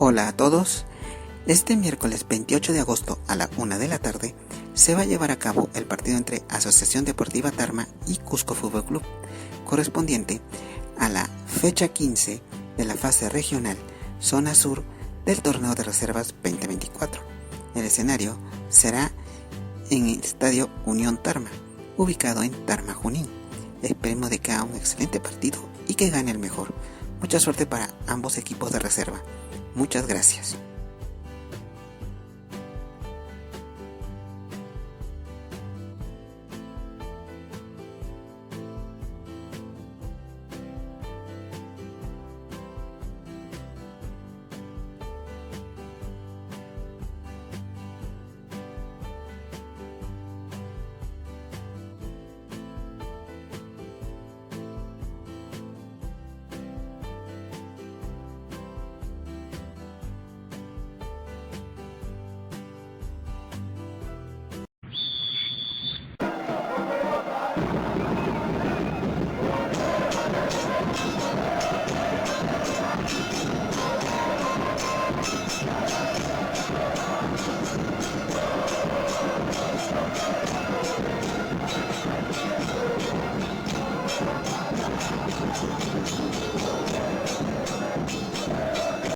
Hola a todos. Este miércoles 28 de agosto a la 1 de la tarde se va a llevar a cabo el partido entre Asociación Deportiva Tarma y Cusco Fútbol Club, correspondiente a la fecha 15 de la fase regional Zona Sur del Torneo de Reservas 2024. El escenario será en el Estadio Unión Tarma, ubicado en Tarma, Junín. Esperemos de que haga un excelente partido y que gane el mejor. Mucha suerte para ambos equipos de reserva. Muchas gracias.